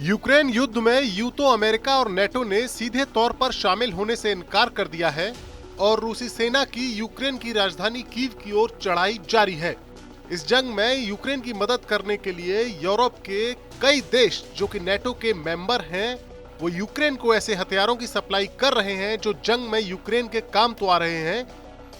Ukraine युद्ध में यूं तो अमेरिका और नेटो ने सीधे तौर पर शामिल होने से इनकार कर दिया है और रूसी सेना की यूक्रेन की राजधानी कीव की ओर चढ़ाई जारी है। इस जंग में यूक्रेन की मदद करने के लिए यूरोप के कई देश जो कि नेटो के मेंबर हैं, वो यूक्रेन को ऐसे हथियारों की सप्लाई कर रहे हैं जो जंग में यूक्रेन के काम तो आ रहे हैं,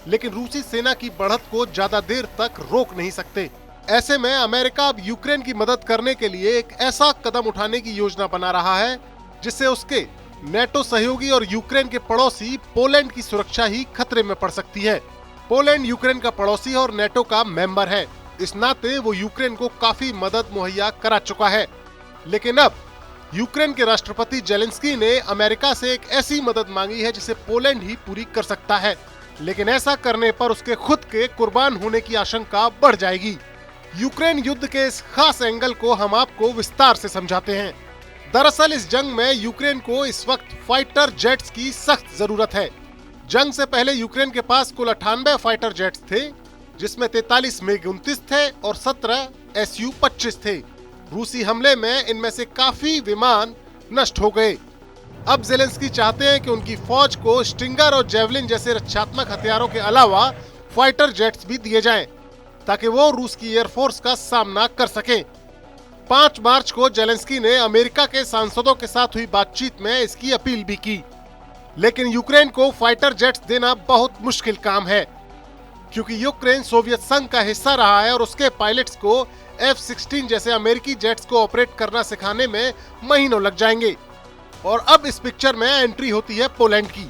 लेकिन रूसी सेना की बढ़त को ज्यादा देर तक रोक नहीं सकते। ऐसे में अमेरिका अब यूक्रेन की मदद करने के लिए एक ऐसा कदम उठाने की योजना बना रहा है जिससे उसके नेटो सहयोगी और यूक्रेन के पड़ोसी पोलैंड की सुरक्षा ही खतरे में पड़ सकती है। पोलैंड यूक्रेन का पड़ोसी और नेटो का मेंबर है, इस नाते वो यूक्रेन को काफी मदद मुहैया करा चुका है। लेकिन अब यूक्रेन के राष्ट्रपति जेलेंस्की ने अमेरिका से एक ऐसी मदद मांगी है जिसे पोलैंड ही पूरी कर सकता है, लेकिन ऐसा करने पर उसके खुद के कुर्बान होने की आशंका बढ़ जाएगी। यूक्रेन युद्ध के इस खास एंगल को हम आपको विस्तार से समझाते हैं। दरअसल इस जंग में यूक्रेन को इस वक्त फाइटर जेट्स की सख्त जरूरत है। जंग से पहले यूक्रेन के पास कुल 98 फाइटर जेट्स थे, जिसमें 43 मिग-29 थे और 17 Su-25 थे। रूसी हमले में इनमें से काफी विमान नष्ट हो गए। अब जेलेंस्की चाहते हैं कि उनकी फौज को स्टिंगर और जेवलिन जैसे रक्षात्मक हथियारों के अलावा फाइटर जेट्स भी दिए जाएं, ताकि वो रूस की एयरफोर्स का सामना कर सकें। 5 मार्च को जेलेंस्की ने अमेरिका के सांसदों के साथ हुई बातचीत में इसकी अपील भी की, लेकिन यूक्रेन को फाइटर जेट्स देना बहुत मुश्किल काम है, क्योंकि यूक्रेन सोवियत संघ का हिस्सा रहा है और उसके पायलट्स को F-16 जैसे अमेरिकी जेट्स को ऑपरेट करना सिखाने में महीनों लग जाएंगे। और अब इस पिक्चर में एंट्री होती है पोलैंड की।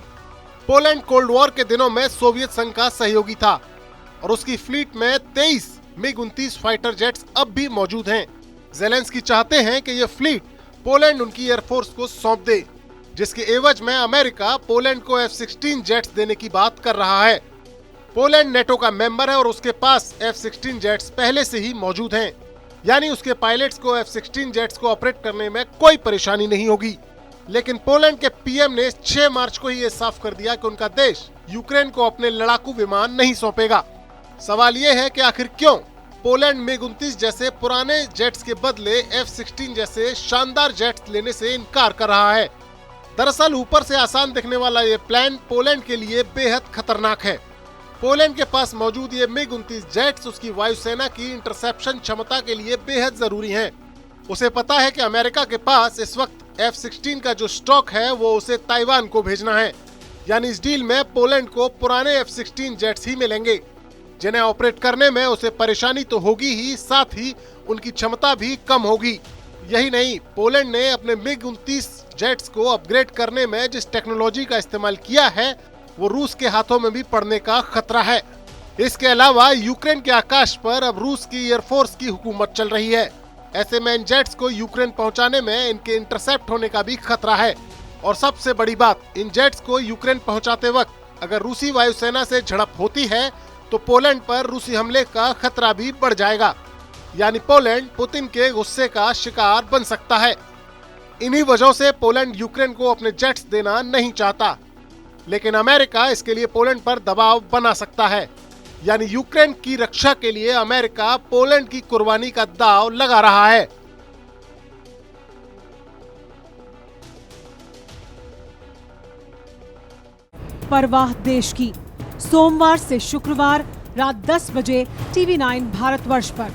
पोलैंड कोल्ड वॉर के दिनों में सोवियत संघ का सहयोगी था और उसकी फ्लीट में 23 मिग-29 फाइटर जेट्स अब भी मौजूद हैं। जेलेंस्की चाहते हैं कि ये फ्लीट पोलैंड उनकी एयरफोर्स को सौंप दे, जिसके एवज में अमेरिका पोलैंड को F-16 जेट्स देने की बात कर रहा है। पोलैंड नेटो का मेंबर है और उसके पास F-16 जेट्स पहले से ही मौजूद हैं, यानी उसके पायलट्स को F-16 जेट्स को ऑपरेट करने में कोई परेशानी नहीं होगी। लेकिन पोलैंड के पीएम ने 6 मार्च को ही ये साफ कर दिया कि उनका देश यूक्रेन को अपने लड़ाकू विमान नहीं सौंपेगा। सवाल ये है कि आखिर क्यों पोलैंड मिग-29 जैसे पुराने जेट्स के बदले F-16 जैसे शानदार जेट्स लेने से इनकार कर रहा है। दरअसल ऊपर से आसान दिखने वाला ये प्लान पोलैंड के लिए बेहद खतरनाक है। पोलैंड के पास मौजूद ये मिग-29 जेट्स उसकी वायुसेना की इंटरसेप्शन क्षमता के लिए बेहद जरूरी हैं। उसे पता है कि अमेरिका के पास इस वक्त F-16 का जो स्टॉक है वो उसे ताइवान को भेजना है, यानी इस डील में पोलैंड को पुराने F-16 जेट्स ही मिलेंगे, जिन्हें ऑपरेट करने में उसे परेशानी तो होगी ही, साथ ही उनकी क्षमता भी कम होगी। यही नहीं, पोलैंड ने अपने मिग-29 जेट्स को अपग्रेड करने में जिस टेक्नोलॉजी का इस्तेमाल किया है वो रूस के हाथों में भी पड़ने का खतरा है। इसके अलावा यूक्रेन के आकाश पर अब रूस की एयरफोर्स की हुकूमत चल रही है। ऐसे में इन जेट्स को यूक्रेन पहुंचाने में इनके इंटरसेप्ट होने का भी खतरा है। और सबसे बड़ी बात, इन जेट्स को यूक्रेन पहुंचाते वक्त अगर रूसी वायुसेना से झड़प होती है तो पोलैंड पर रूसी हमले का खतरा भी बढ़ जाएगा, यानी पोलैंड पुतिन के गुस्से का शिकार बन सकता है। इन्हीं वजहों से पोलैंड यूक्रेन को अपने जेट्स देना नहीं चाहता, लेकिन अमेरिका इसके लिए पोलैंड पर दबाव बना सकता है, यानी यूक्रेन की रक्षा के लिए अमेरिका पोलैंड की कुर्बानी का दांव लगा रहा है। परवाह देश की, सोमवार से शुक्रवार रात 10 बजे TV9 भारतवर्ष पर।